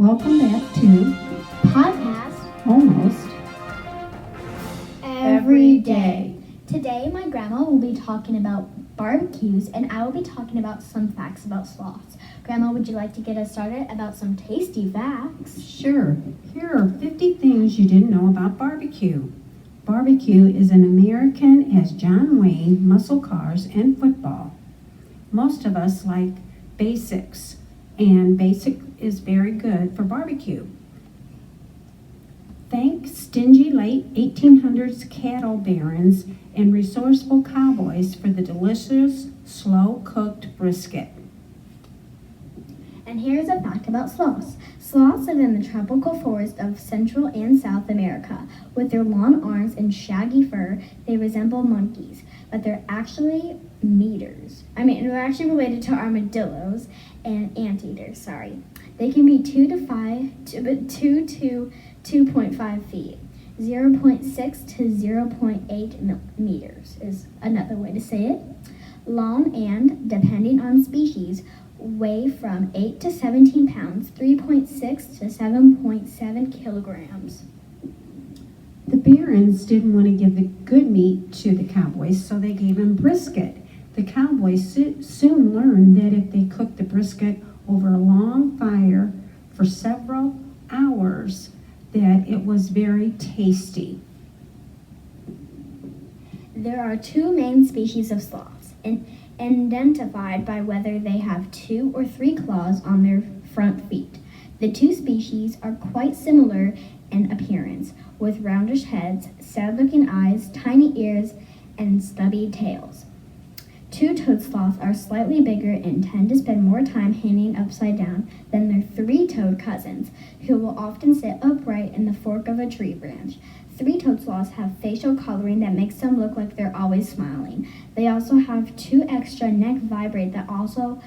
Welcome back to Podcast Almost every day. Today, my grandma will be talking about barbecues, and I will be talking about some facts about sloths. Grandma, would you like to get us started about some tasty facts? Sure. Here are 50 things you didn't know about barbecue. Barbecue is an American as John Wayne, muscle cars, and football. Most of us like basics, and basic is very good for barbecue. Thank stingy late 1800s cattle barons and resourceful cowboys for the delicious, slow-cooked brisket. And here's a fact about sloths. Sloths live in the tropical forest of Central and South America. With their long arms and shaggy fur, they resemble monkeys, but they're actually they're actually related to armadillos and anteaters, They can be 2 to 2.5 feet. 0.6 to 0.8 meters is another way to say it. Long and, depending on species, weigh from 8 to 17 pounds, 3.6 to 7.7 kilograms. The barons didn't want to give the good meat to the cowboys, so they gave them brisket. The cowboys soon learned that if they cooked the brisket over a long fire for several hours, that it was very tasty. There are two main species of sloths, identified by whether they have 2 or 3 claws on their front feet. The two species are quite similar in appearance, with roundish heads, sad-looking eyes, tiny ears, and stubby tails. Two-toed sloths are slightly bigger and tend to spend more time hanging upside down than their three-toed cousins, who will often sit upright in the fork of a tree branch. Three-toed sloths have facial coloring that makes them look like they're always smiling. They also have 2 extra neck vibrae that also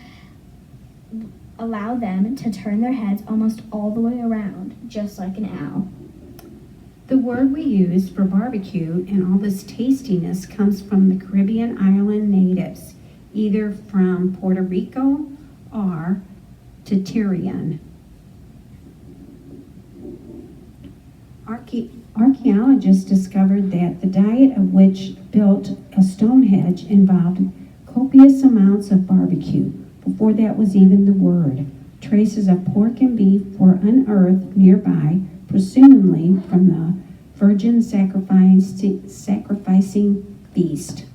allow them to turn their heads almost all the way around, just like an owl. The word we use for barbecue and all this tastiness comes from the Caribbean island natives, either from Puerto Rico or Titirian. Archaeologists discovered that the diet of which built a Stonehenge involved copious amounts of barbecue before that was even the word. Traces of pork and beef were unearthed nearby, presumably from the virgin sacrificing feast.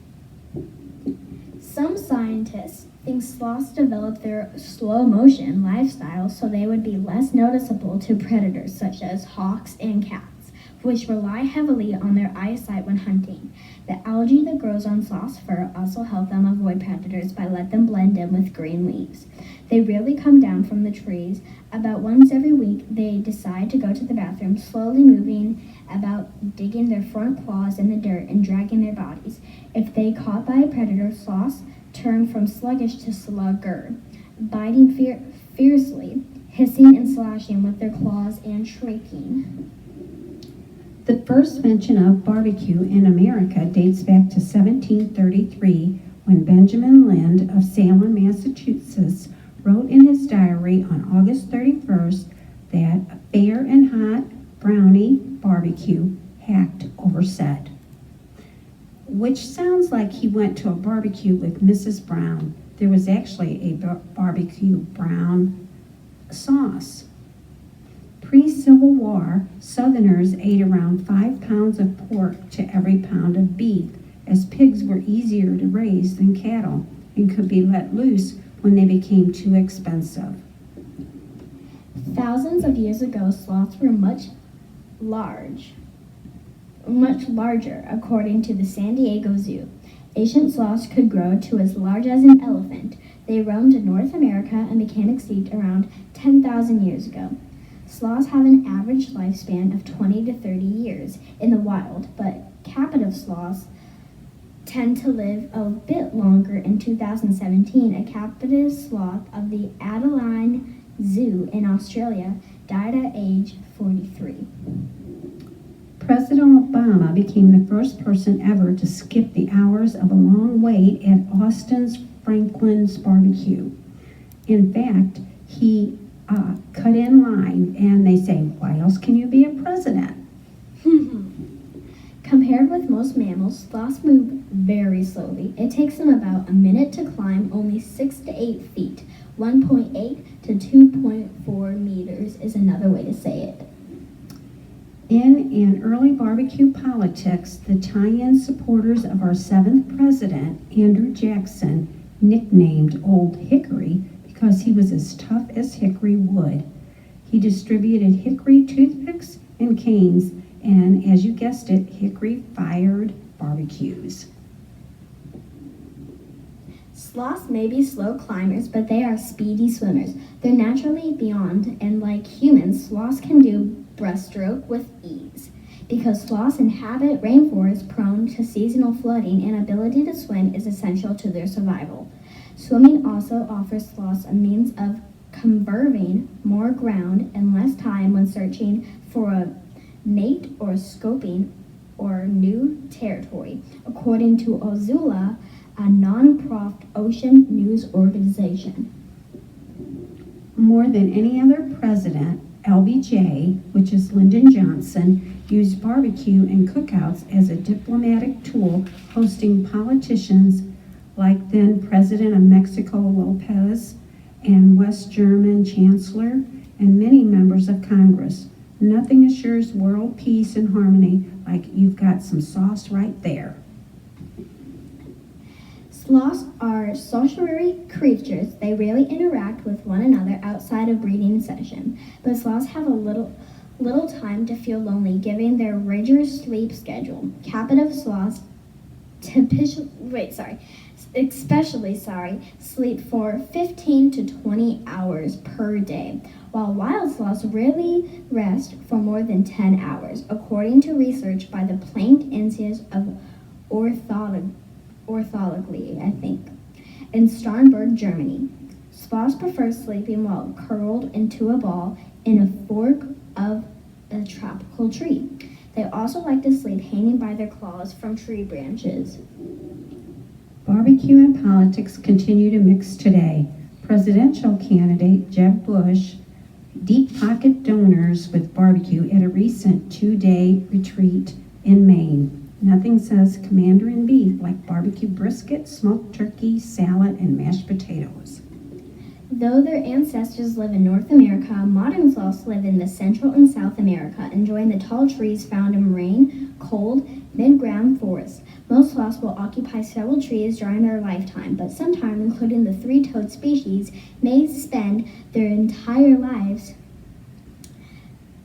Some scientists think sloths developed their slow motion lifestyle so they would be less noticeable to predators such as hawks and cats, which rely heavily on their eyesight when hunting. The algae that grows on sloth's fur also help them avoid predators by letting them blend in with green leaves. They rarely come down from the trees. About once every week, they decide to go to the bathroom, slowly moving about, digging their front claws in the dirt and dragging their bodies. If they caught by a predator, sloths turn from sluggish to slugger, biting fiercely, hissing and slashing with their claws and shrieking. The first mention of barbecue in America dates back to 1733 when Benjamin Lind of Salem, Massachusetts wrote in his diary on August 31st that a fair and hot brownie barbecue hacked over said, which sounds like he went to a barbecue with Mrs. Brown. There was actually a barbecue brown sauce. Pre-Civil War, Southerners ate around 5 pounds of pork to every pound of beef, as pigs were easier to raise than cattle and could be let loose when they became too expensive. Thousands of years ago, sloths were much larger, according to the San Diego Zoo. Ancient sloths could grow to as large as an elephant. They roamed North America and became extinct around 10,000 years ago. Sloths have an average lifespan of 20 to 30 years in the wild, but captive sloths tend to live a bit longer. In 2017, a captive sloth of the Adelaide Zoo in Australia died at age 43. President Obama became the first person ever to skip the hours of a long wait at Austin's Franklin's Barbecue. In fact, he cut in line, and they say, why else can you be a president? Compared with most mammals, sloths move very slowly. It takes them about a minute to climb only 6 to 8 feet. 1.8 to 2.4 meters is another way to say it. In an early barbecue politics, the tie-in supporters of our 7th president, Andrew Jackson, nicknamed Old Hickory because he was as tough as hickory wood. He distributed hickory toothpicks and canes, and as you guessed it, hickory-fired barbecues. Sloths may be slow climbers, but they are speedy swimmers. They're naturally beyond, and like humans, sloths can do breaststroke with ease. Because sloths inhabit rainforests prone to seasonal flooding, and ability to swim is essential to their survival. Swimming also offers sloths a means of conserving more ground and less time when searching for a mate or scoping or new territory, according to Ozula, a non-profit ocean news organization. More than any other president, LBJ, which is Lyndon Johnson, used barbecue and cookouts as a diplomatic tool, hosting politicians like then President of Mexico Lopez and West German Chancellor and many members of Congress. Nothing assures world peace and harmony like you've got some sauce right there. Sloths are solitary creatures. They rarely interact with one another outside of breeding session, but sloths have a little time to feel lonely given their rigorous sleep schedule. Captive sloths especially sleep for 15 to 20 hours per day, while wild sloths rarely rest for more than 10 hours, according to research by the Planck Institute of Ornithology, in Starnberg, Germany. Sloths prefer sleeping while curled into a ball in a fork of a tropical tree. They also like to sleep hanging by their claws from tree branches. Barbecue and politics continue to mix today. Presidential candidate Jeb Bush deep-pocket donors with barbecue at a recent 2-day retreat in Maine. Nothing says commander-in-chief like barbecue brisket, smoked turkey, salad, and mashed potatoes. Though their ancestors live in North America, modern sloths live in the Central and South America, enjoying the tall trees found in moraine, cold, mid-ground forests. Most sloths will occupy several trees during their lifetime, but sometimes, including the three-toed species, may spend their entire lives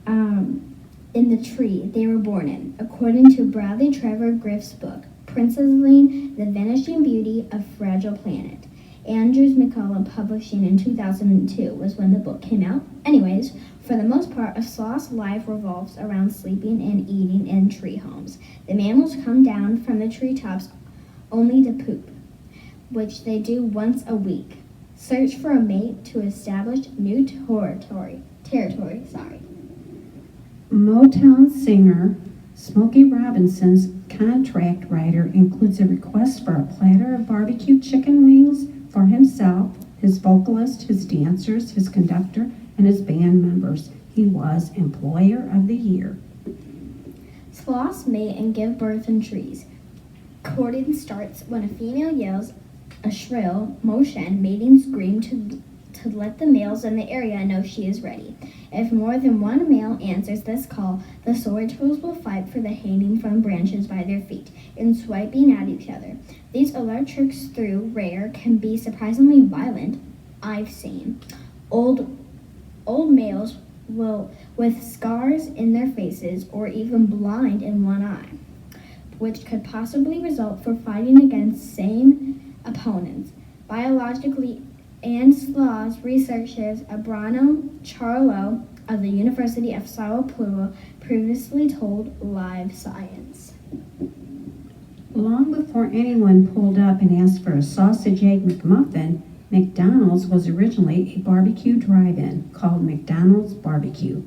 in the tree they were born in, according to Bradley Trevor Griff's book, Princessling, The Vanishing Beauty of Fragile Planet. Andrews McCullough Publishing in 2002 was when the book came out. Anyways, for the most part, a sloth's life revolves around sleeping and eating in tree homes. The mammals come down from the treetops only to poop, which they do once a week. Search for a mate to establish new territory. Motown singer Smokey Robinson's contract rider includes a request for a platter of barbecue chicken wings for himself, his vocalist, his dancers, his conductor, and his band members. He was Employer of the Year. Sloths mate and give birth in trees. Courting starts when a female yells a shrill, motion, mating scream to let the males in the area know she is ready. If more than one male answers this call, the sorors will fight for the hanging from branches by their feet and swiping at each other. These alert tricks, through rare, can be surprisingly violent. I've seen old males with scars in their faces or even blind in one eye, which could possibly result for fighting against same opponents. Biologically and sloths researchers Abrano Charlo of the University of Sao Paulo previously told Live Science. Long before anyone pulled up and asked for a sausage egg McMuffin, McDonald's was originally a barbecue drive-in called McDonald's Barbecue.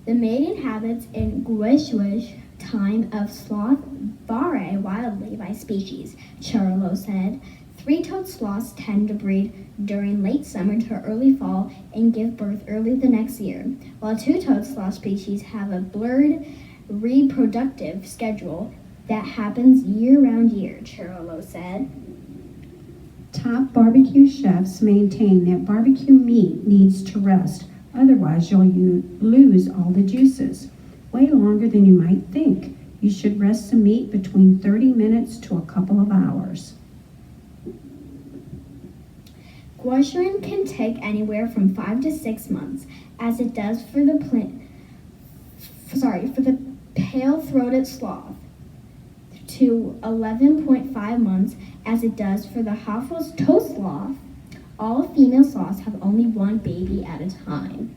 The mating habits and Guishwish time of sloth vary wildly by species, Charlo said. Three-toed sloths tend to breed during late summer to early fall and give birth early the next year, while two-toed sloth species have a blurred reproductive schedule that happens year-round year, Chirolo said. Top barbecue chefs maintain that barbecue meat needs to rest, otherwise you'll lose all the juices. Way longer than you might think. You should rest the meat between 30 minutes to a couple of hours. Goshering can take anywhere from 5 to 6 months, as it does for the pale-throated sloth, to 11.5 months, as it does for the Hafels-toe sloth. All female sloths have only one baby at a time.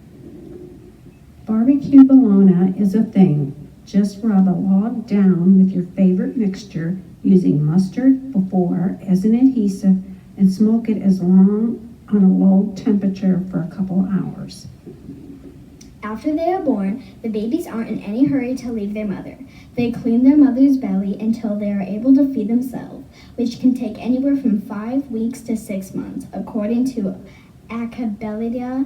Barbecue bologna is a thing. Just rub a log down with your favorite mixture using mustard before as an adhesive and smoke it as long on a low temperature for a couple hours. After they are born, the babies aren't in any hurry to leave their mother. They clean their mother's belly until they are able to feed themselves, which can take anywhere from 5 weeks to 6 months, according to Acabellia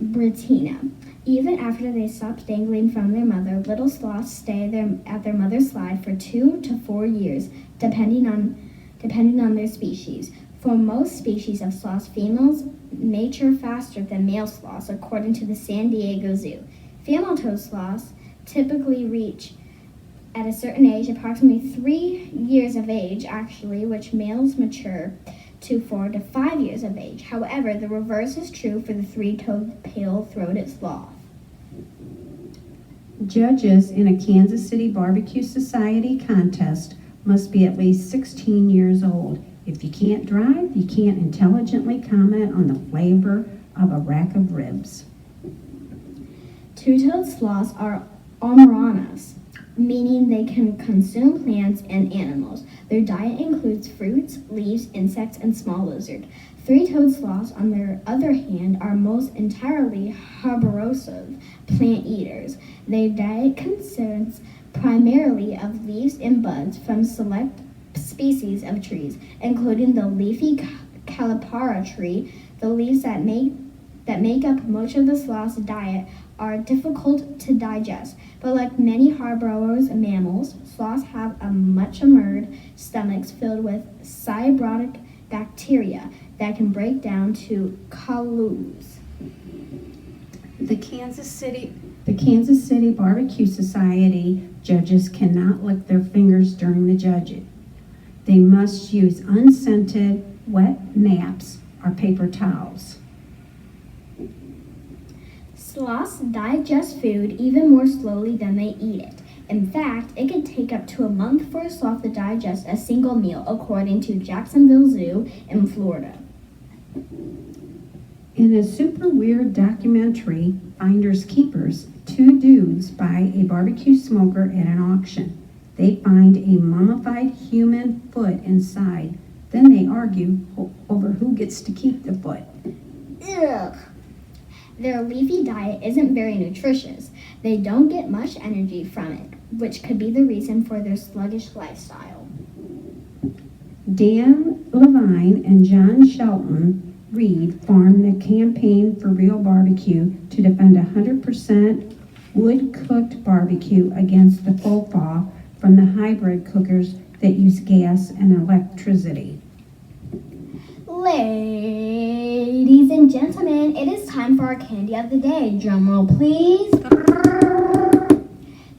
britina. Even after they stop dangling from their mother, little sloths stay at their mother's side for 2 to 4 years, depending on their species. For most species of sloths, females mature faster than male sloths, according to the San Diego Zoo. Female-toed sloths typically reach, at a certain age, approximately 3 years of age, actually, which males mature to 4 to 5 years of age. However, the reverse is true for the three-toed pale-throated sloth. Judges in a Kansas City Barbecue Society contest must be at least 16 years old. If you can't drive, you can't intelligently comment on the flavor of a rack of ribs. Two-toed sloths are omnivorous, meaning they can consume plants and animals. Their diet includes fruits, leaves, insects, and small lizards. Three-toed sloths, on the other hand, are most entirely herbivorous plant eaters. Their diet consists primarily of leaves and buds from select species of trees, including the leafy calipara tree. The leaves that make up much of the sloth's diet are difficult to digest, but like many herbivorous mammals, sloths have a much-armored stomachs filled with cyanobacteria bacteria that can break down to colloids. The Kansas City Barbecue Society judges cannot lick their fingers during the judging. They must use unscented, wet naps or paper towels. Sloths digest food even more slowly than they eat it. In fact, it can take up to a month for a sloth to digest a single meal, according to Jacksonville Zoo in Florida. In a super weird documentary, Finders Keepers, 2 dudes buy a barbecue smoker at an auction. They find a mummified human foot inside. Then they argue over who gets to keep the foot. Ugh. Their leafy diet isn't very nutritious. They don't get much energy from it, which could be the reason for their sluggish lifestyle. Dan Levine and John Shelton Reed formed the Campaign for Real Barbecue to defend 100% wood-cooked barbecue against the faux pas from the hybrid cookers that use gas and electricity. Ladies and gentlemen, it is time for our candy of the day. Drum roll, please.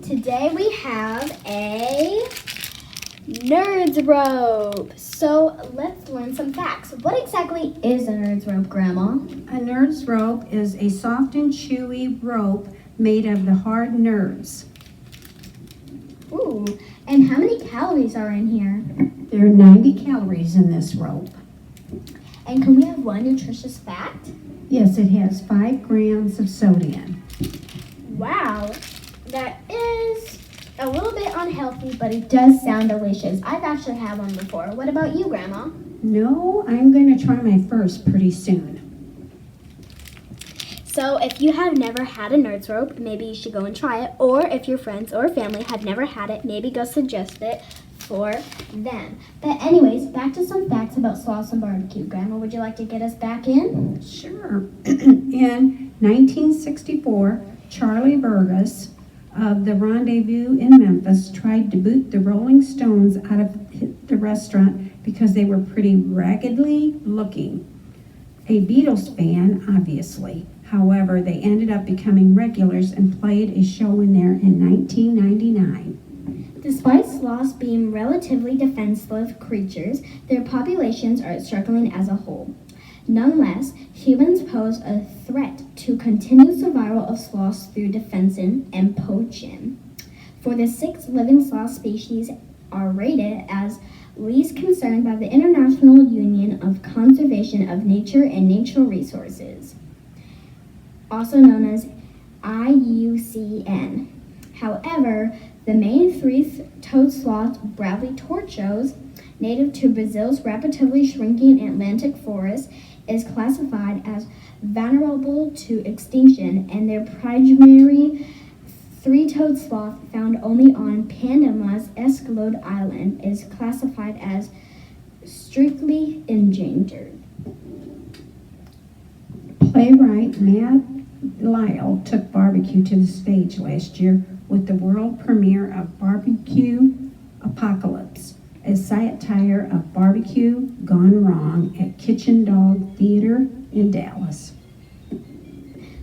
Today we have a Nerds Rope. So let's learn some facts. What exactly is a Nerds Rope, Grandma? A Nerds Rope is a soft and chewy rope made of the hard nerds. Ooh, and how many calories are in here? There are 90 calories in this rope. And can we have one nutritious fact? Yes, it has 5 grams of sodium. Wow, that is a little bit unhealthy, but it does sound delicious. I've actually had one before. What about you, Grandma? No, I'm going to try my first pretty soon. So if you have never had a Nerds rope, maybe you should go and try it. Or if your friends or family have never had it, maybe go suggest it for them. But anyways, back to some facts about sloths and barbecue. Grandma, would you like to get us back in? Sure. In 1964, Charlie Burgess of the Rendezvous in Memphis tried to boot the Rolling Stones out of the restaurant because they were pretty raggedly looking. A Beatles fan, obviously. However, they ended up becoming regulars and played a show in there in 1999. Despite sloths being relatively defenseless creatures, their populations are struggling as a whole. Nonetheless, humans pose a threat to continued survival of sloths through defensin and poaching. For the 6 living sloth species are rated as least concerned by the International Union of Conservation of Nature and Natural Resources, also known as IUCN. However, the main 3-toed sloth, Bradley torchos, native to Brazil's rapidly shrinking Atlantic forest, is classified as vulnerable to extinction, and their primary 3-toed sloth, found only on Panama's Escalade Island, is classified as strictly endangered. Playwright Matt Lyle took barbecue to the stage last year with the world premiere of Barbecue Apocalypse, a satire of barbecue gone wrong at Kitchen Dog Theater in Dallas.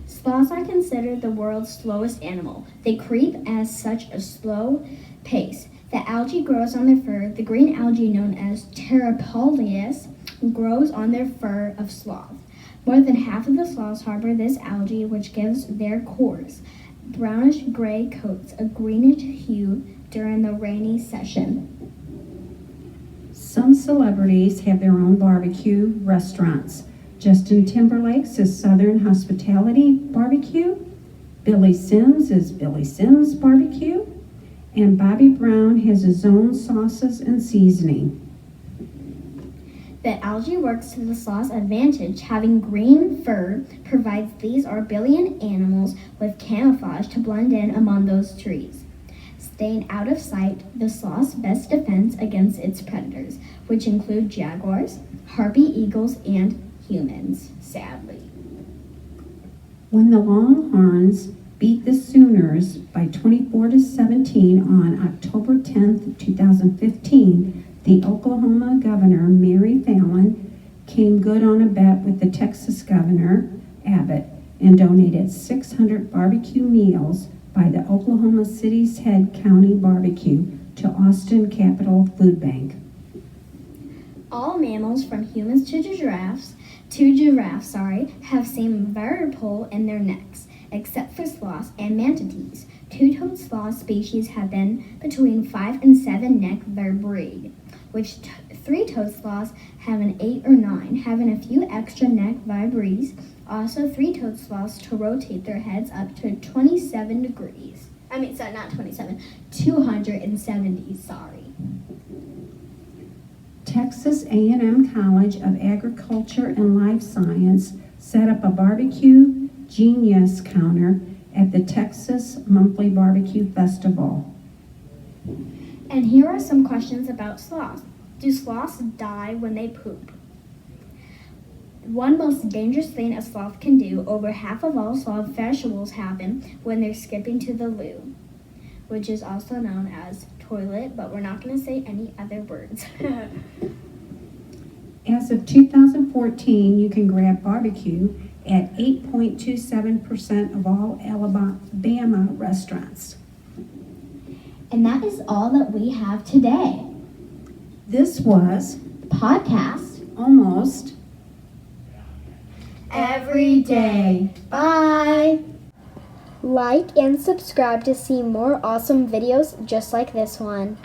Sloths are considered the world's slowest animal. They creep at such a slow pace. The algae grows on their fur. The green algae, known as Pteropodius, grows on their fur of sloth. More than half of the sloths harbor this algae, which gives their cores brownish-gray coats, a greenish hue during the rainy season. Some celebrities have their own barbecue restaurants. Justin Timberlake's is Southern Hospitality Barbecue. Billy Sims is Billy Sims Barbecue. And Bobby Brown has his own sauces and seasoning. The algae works to the sloth's advantage. Having green fur provides these orbillion animals with camouflage to blend in among those trees. Staying out of sight, the sloth's best defense against its predators, which include jaguars, harpy eagles, and humans, sadly. When the Longhorns beat the Sooners by 24-17 on October 10, 2015, the Oklahoma governor, Mary Fallin, came good on a bet with the Texas governor, Abbott, and donated 600 barbecue meals by the Oklahoma City's Head County Barbecue to Austin Capital Food Bank. All mammals from humans to giraffes, have same vertebral in their necks, except for sloths and manatees. 2-toed sloth species have been between 5 and 7 neck vertebrae, which 3-toed sloths have an 8 or 9, having a few extra neck vertebrae. Also, 3-toed sloths to rotate their heads up to 27 degrees. Not 27, 270, sorry. Texas A&M College of Agriculture and Life Science set up a barbecue genius counter at the Texas Monthly Barbecue Festival. And here are some questions about sloths. Do sloths die when they poop? One most dangerous thing a sloth can do, over half of all sloth festivals happen when they're skipping to the loo, which is also known as toilet, but we're not going to say any other words. As of 2014, you can grab barbecue at 8.27% of all Alabama restaurants. And that is all that we have today. This was Podcast Almost Every Day. Bye! Like and subscribe to see more awesome videos just like this one.